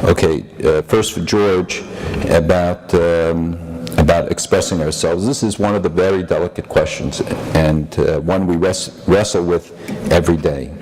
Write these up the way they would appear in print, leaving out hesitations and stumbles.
Okay, first for George, about expressing ourselves. This is one of the very delicate questions, and one we wrestle with every day.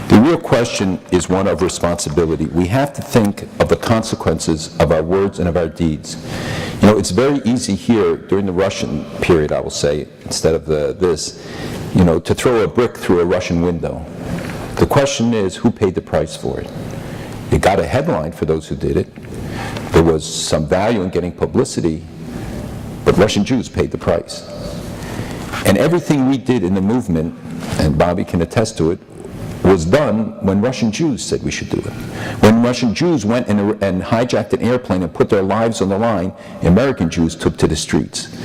The real question is one of responsibility. We have to think of the consequences of our words and of our deeds. You know, it's very easy here, during the Russian period, I will say, instead of this, you know, to throw a brick through a Russian window. The question is, who paid the price for it? It got a headline for those who did it. There was some value in getting publicity, but Russian Jews paid the price. And everything we did in the movement, and Bobby can attest to it, was done when Russian Jews said we should do it. When Russian Jews went and hijacked an airplane and put their lives on the line, American Jews took to the streets.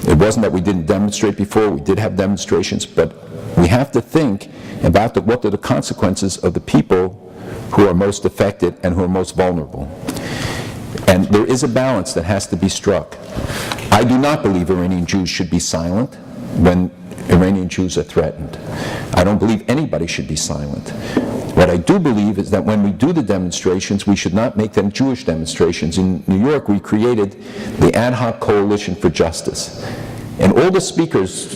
It wasn't that we didn't demonstrate before, we did have demonstrations, but we have to think about what are the consequences of the people who are most affected and who are most vulnerable. And there is a balance that has to be struck. I do not believe Iranian Jews should be silent when Iranian Jews are threatened. I don't believe anybody should be silent. What I do believe is that when we do the demonstrations, we should not make them Jewish demonstrations. In New York, we created the Ad Hoc Coalition for Justice. And all the speakers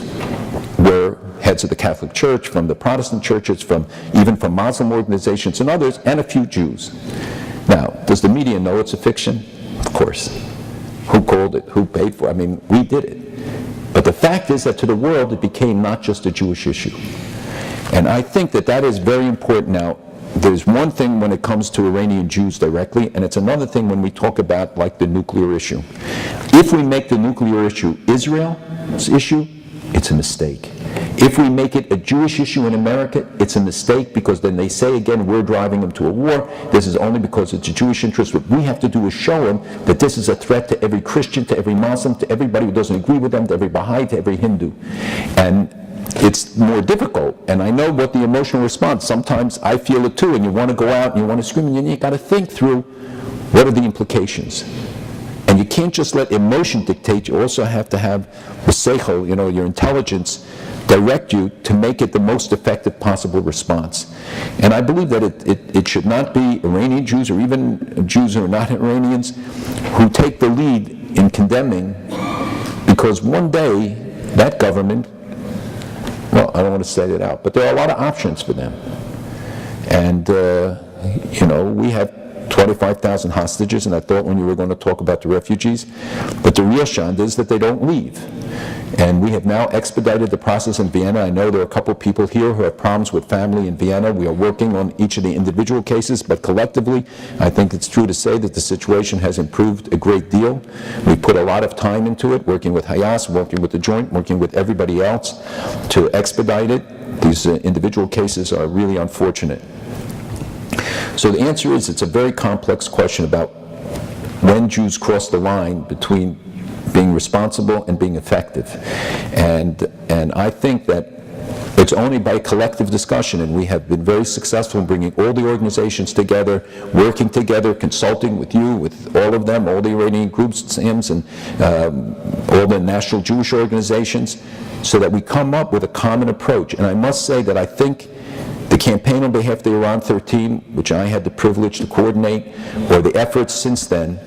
were heads of the Catholic Church, from the Protestant churches, even from Muslim organizations and others, and a few Jews. Now, does the media know it's a fiction? Of course. Who called it? Who paid for it? I mean, we did it. But the fact is that to the world, it became not just a Jewish issue. And I think that that is very important now. There's one thing when it comes to Iranian Jews directly, and it's another thing when we talk about, like, the nuclear issue. If we make the nuclear issue Israel's issue, it's a mistake. If we make it a Jewish issue in America, it's a mistake, because then they say again, we're driving them to a war. This is only because it's a Jewish interest. What we have to do is show them that this is a threat to every Christian, to every Muslim, to everybody who doesn't agree with them, to every Baha'i, to every Hindu. And it's more difficult, and I know what the emotional response, sometimes I feel it too, and you want to go out and you want to scream, and you got to think through what are the implications. And you can't just let emotion dictate. You also have to have the seichel, you know, your intelligence, direct you to make it the most effective possible response. And I believe that it should not be Iranian Jews, or even Jews who are not Iranians, who take the lead in condemning, because one day that government, well, I don't want to say it out, but there are a lot of options for them. And, you know, we have 25,000 hostages, and I thought when you were going to talk about the refugees, but the real shand is that they don't leave. And we have now expedited the process in Vienna. I know there are a couple people here who have problems with family in Vienna. We are working on each of the individual cases, but collectively, I think it's true to say that the situation has improved a great deal. We put a lot of time into it, working with Hayas, working with the Joint, working with everybody else to expedite it. These individual cases are really unfortunate. So the answer is, it's a very complex question about when Jews cross the line between being responsible and being effective. And I think that it's only by collective discussion, and we have been very successful in bringing all the organizations together, working together, consulting with you, with all of them, all the Iranian groups, SAMs, and all the national Jewish organizations, so that we come up with a common approach. And I must say that I think the campaign on behalf of the Iran 13, which I had the privilege to coordinate, or the efforts since then,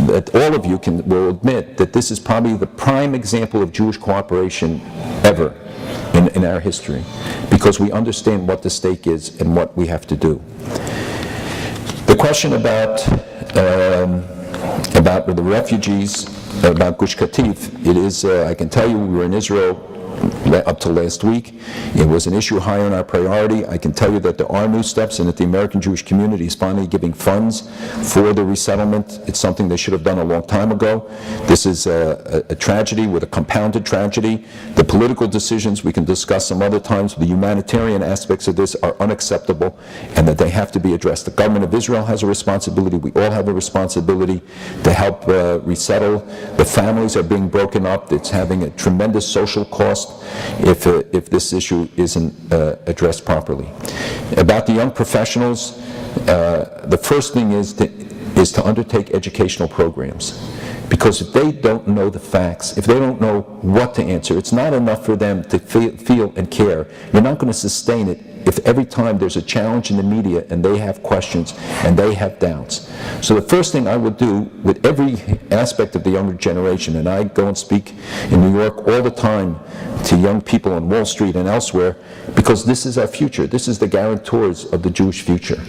that all of you will admit that this is probably the prime example of Jewish cooperation ever in our history, because we understand what the stake is and what we have to do. The question about the refugees, about Gush Katif, it is, I can tell you, we were in Israel up to last week. It was an issue high on our priority. I can tell you that there are new steps, and that the American Jewish community is finally giving funds for the resettlement. It's something they should have done a long time ago. This is a tragedy with a compounded tragedy. The political decisions we can discuss some other times. The humanitarian aspects of this are unacceptable, and that they have to be addressed. The government of Israel has a responsibility. We all have a responsibility to help resettle. The families are being broken up. It's having a tremendous social cost if this issue isn't addressed properly. About the young professionals, the first thing is to undertake educational programs. Because if they don't know the facts, if they don't know what to answer, it's not enough for them to feel and care. You're not going to sustain it if every time there's a challenge in the media and they have questions and they have doubts. So the first thing I would do with every aspect of the younger generation, and I go and speak in New York all the time to young people on Wall Street and elsewhere, because this is our future. This is the guarantors of the Jewish future.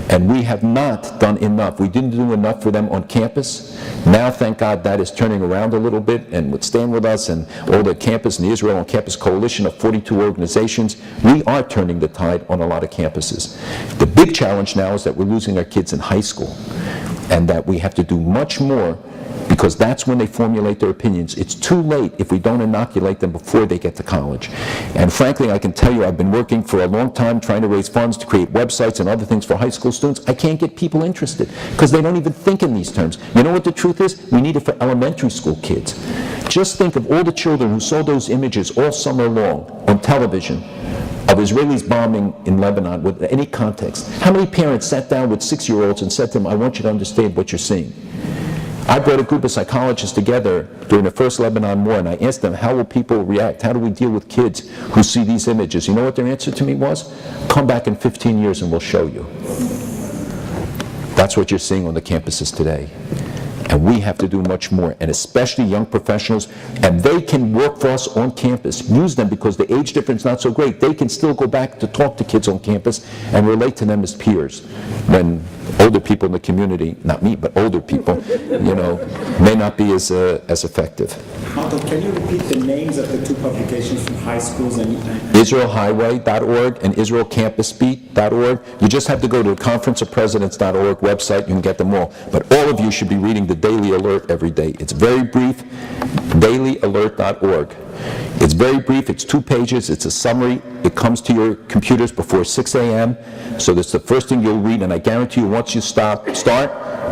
And we have not done enough. We didn't do enough for them on campus. Now, thank God, that is turning around a little bit, and with Stand With Us and all the campus and the Israel on Campus Coalition of 42 organizations, we are turning the tide on a lot of campuses. The big challenge now is that we're losing our kids in high school, and that we have to do much more, because that's when they formulate their opinions. It's too late if we don't inoculate them before they get to college. And frankly, I can tell you, I've been working for a long time trying to raise funds to create websites and other things for high school students. I can't get people interested because they don't even think in these terms. You know what the truth is? We need it for elementary school kids. Just think of all the children who saw those images all summer long on television of Israelis bombing in Lebanon with any context. How many parents sat down with 6-year-olds and said to them, I want you to understand what you're seeing? I brought a group of psychologists together during the first Lebanon war, and I asked them, how will people react? How do we deal with kids who see these images? You know what their answer to me was? Come back in 15 years and we'll show you. That's what you're seeing on the campuses today. And we have to do much more, and especially young professionals, and they can work for us on campus. Use them, because the age difference is not so great. They can still go back to talk to kids on campus and relate to them as peers, when older people in the community, not me, but older people, may not be as effective. Michael, can you repeat the names of the two publications from high schools? IsraelHighway.org and IsraelCampusBeat.org. You just have to go to the conferenceofpresidents.org website. You can get them all. But all of you should be reading the Daily Alert every day. It's very brief, dailyalert.org. It's very brief. It's 2 pages. It's a summary. It comes to your computers before 6 a.m. So that's the first thing you'll read, and I guarantee you once you start,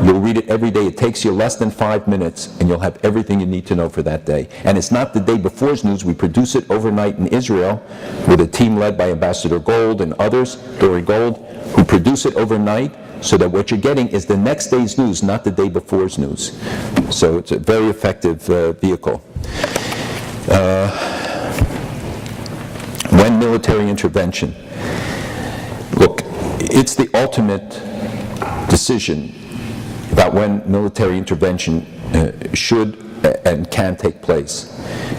you'll read it every day. It takes you less than 5 minutes, and you'll have everything you need to know for that day. And it's not the day before's news. We produce it overnight in Israel with a team led by Ambassador Gold and others, Dory Gold, who produce it overnight, so that what you're getting is the next day's news, not the day before's news. So it's a very effective vehicle. When military intervention. Look, it's the ultimate decision about when military intervention should and can take place.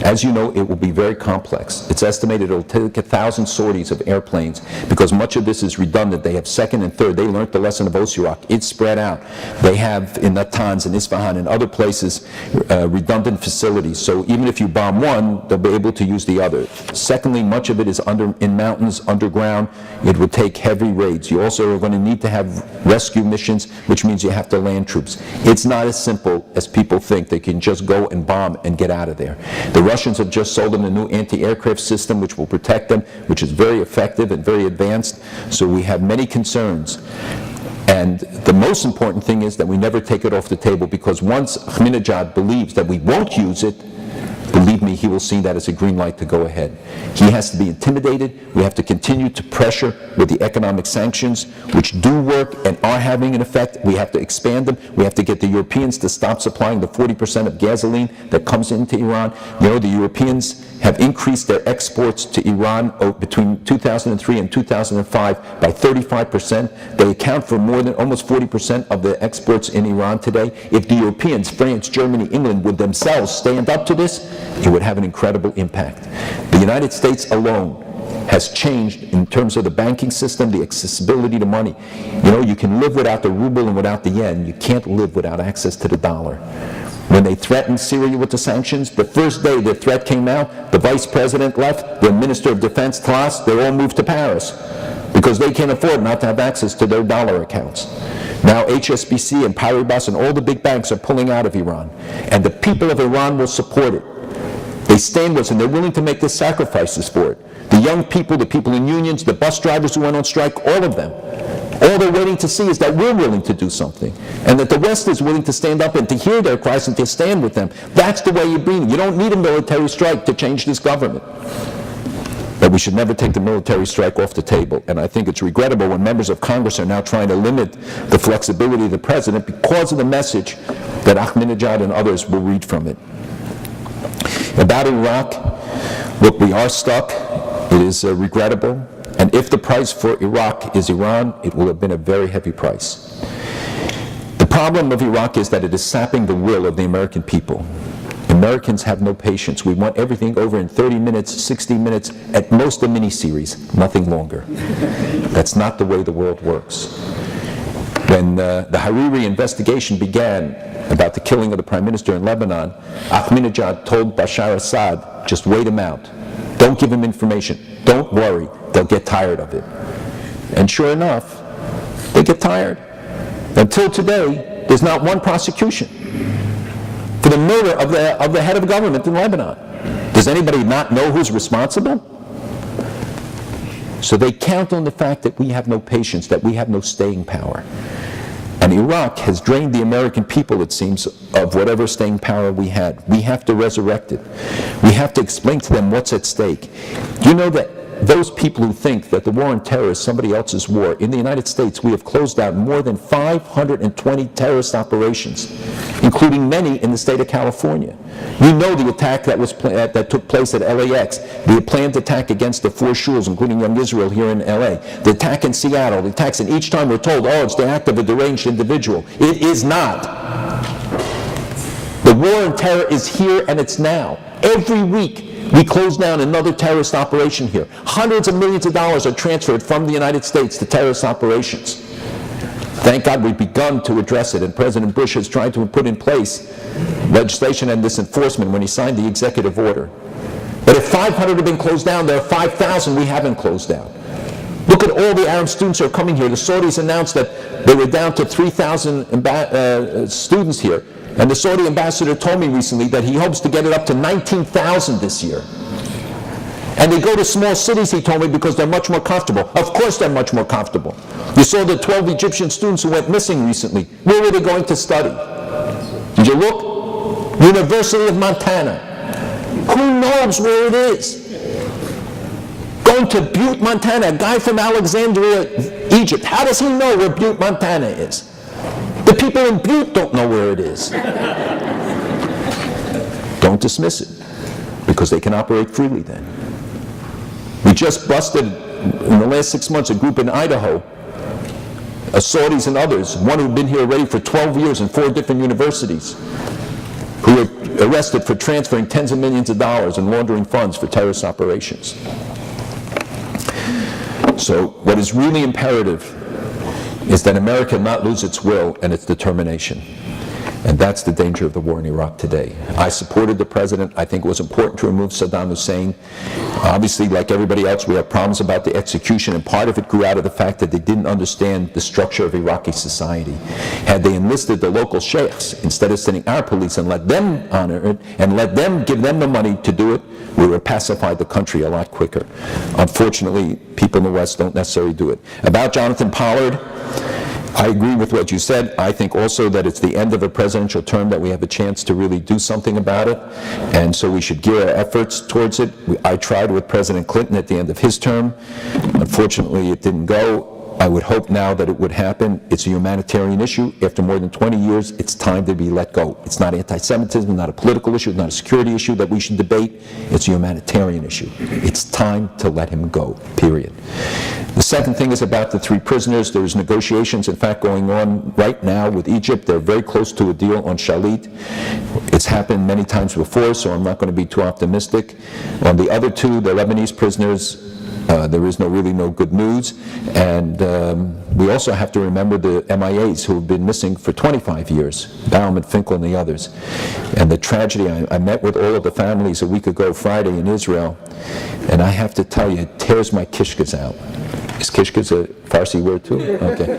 As you know, it will be very complex. It's estimated it will take 1,000 sorties of airplanes, because much of this is redundant. They have second and third. They learned the lesson of Osirak. It's spread out. They have in Natanz and Isfahan and other places redundant facilities. So even if you bomb one, they'll be able to use the other. Secondly, much of it is in mountains, underground. It would take heavy raids. You also are going to need to have rescue missions, which means you have to land troops. It's not as simple as people think. They can just go and bomb and get out of there. The Russians have just sold them a new anti-aircraft system which will protect them, which is very effective and very advanced. So we have many concerns. And the most important thing is that we never take it off the table, because once Ahmadinejad believes that we won't use it, believe me, he will see that as a green light to go ahead. He has to be intimidated. We have to continue to pressure with the economic sanctions, which do work and are having an effect. We have to expand them. We have to get the Europeans to stop supplying the 40% of gasoline that comes into Iran. You know, the Europeans have increased their exports to Iran between 2003 and 2005 by 35%. They account for more than almost 40% of the exports in Iran today. If the Europeans, France, Germany, England, would themselves stand up to this, it would have an incredible impact. The United States alone has changed in terms of the banking system, the accessibility to money. You know, you can live without the ruble and without the yen. You can't live without access to the dollar. When they threatened Syria with the sanctions, the first day the threat came out, the vice president left, the minister of defense, Tlass, they all moved to Paris because they can't afford not to have access to their dollar accounts. Now HSBC and Paribas and all the big banks are pulling out of Iran, and the people of Iran will support it. They stand with us, and they're willing to make the sacrifices for it. The young people, the people in unions, the bus drivers who went on strike, all of them. All they're waiting to see is that we're willing to do something, and that the West is willing to stand up and to hear their cries and to stand with them. That's the way you bring it. You don't need a military strike to change this government. But we should never take the military strike off the table. And I think it's regrettable when members of Congress are now trying to limit the flexibility of the president because of the message that Ahmadinejad and others will read from it. About Iraq, look, we are stuck. It is regrettable. And if the price for Iraq is Iran, it will have been a very heavy price. The problem of Iraq is that it is sapping the will of the American people. Americans have no patience. We want everything over in 30 minutes, 60 minutes, at most a mini-series, nothing longer. That's not the way the world works. When the Hariri investigation began about the killing of the prime minister in Lebanon, Ahmadinejad told Bashar Assad, just wait him out. Don't give him information. Don't worry. They'll get tired of it. And sure enough, they get tired. Until today, there's not one prosecution for the murder of the head of government in Lebanon. Does anybody not know who's responsible? So they count on the fact that we have no patience, that we have no staying power. And Iraq has drained the American people, it seems, of whatever staying power we had. We have to resurrect it. We have to explain to them what's at stake. You know that those people who think that the war on terror is somebody else's war, in the United States we have closed out more than 520 terrorist operations, including many in the state of California. You know the attack that took place at LAX, the planned attack against the 4 schools, including Young Israel here in LA, the attack in Seattle, the attacks, and each time we're told, oh, it's the act of a deranged individual. It is not. The war on terror is here and it's now. Every week, we close down another terrorist operation here. Hundreds of millions of dollars are transferred from the United States to terrorist operations. Thank God we've begun to address it, and President Bush has tried to put in place legislation and this enforcement when he signed the executive order. But if 500 have been closed down, there are 5,000 we haven't closed down. Look at all the Arab students who are coming here. The Saudis announced that they were down to 3,000 students here. And the Saudi ambassador told me recently that he hopes to get it up to 19,000 this year. And they go to small cities, he told me, because they're much more comfortable. Of course they're much more comfortable. You saw the 12 Egyptian students who went missing recently. Where were they going to study? Did you look? University of Montana. Who knows where it is? Going to Butte, Montana, a guy from Alexandria, Egypt. How does he know where Butte, Montana is? The people in Butte don't know where it is. Don't dismiss it, because they can operate freely then. We just busted, in the last 6 months, a group in Idaho, Saudis and others, one who'd been here already for 12 years in 4 different universities, who were arrested for transferring tens of millions of dollars and laundering funds for terrorist operations. So what is really imperative is that America not lose its will and its determination. And that's the danger of the war in Iraq today. I supported the president. I think it was important to remove Saddam Hussein. Obviously, like everybody else, we have problems about the execution, and part of it grew out of the fact that they didn't understand the structure of Iraqi society. Had they enlisted the local sheikhs instead of sending our police and let them honor it and let them give them the money to do it, we would have pacified the country a lot quicker. Unfortunately, people in the West don't necessarily do it. About Jonathan Pollard, I agree with what you said. I think also that it's the end of a presidential term that we have a chance to really do something about it, and so we should gear our efforts towards it. I tried with President Clinton at the end of his term. Unfortunately, it didn't go. I would hope now that it would happen. It's a humanitarian issue. After more than 20 years, it's time to be let go. It's not anti-Semitism, not a political issue, not a security issue that we should debate. It's a humanitarian issue. It's time to let him go, period. The second thing is about the 3 prisoners. There's negotiations, in fact, going on right now with Egypt. They're very close to a deal on Shalit. It's happened many times before, so I'm not going to be too optimistic. On the other 2, the Lebanese prisoners, there is really no good news. And we also have to remember the MIAs who have been missing for 25 years, Baum and Finkel and the others. And the tragedy, I met with all of the families a week ago, Friday, in Israel, and I have to tell you, it tears my kishkas out. Is kishkas a Farsi word too? Okay.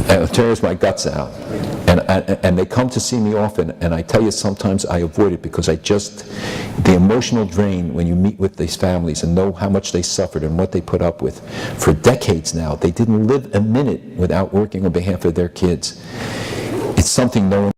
It tears my guts out. And they come to see me often, and I tell you, sometimes I avoid it because the emotional drain when you meet with these families and know how much they suffered and what they put up with. For decades now, they didn't live a minute without working on behalf of their kids. It's something no one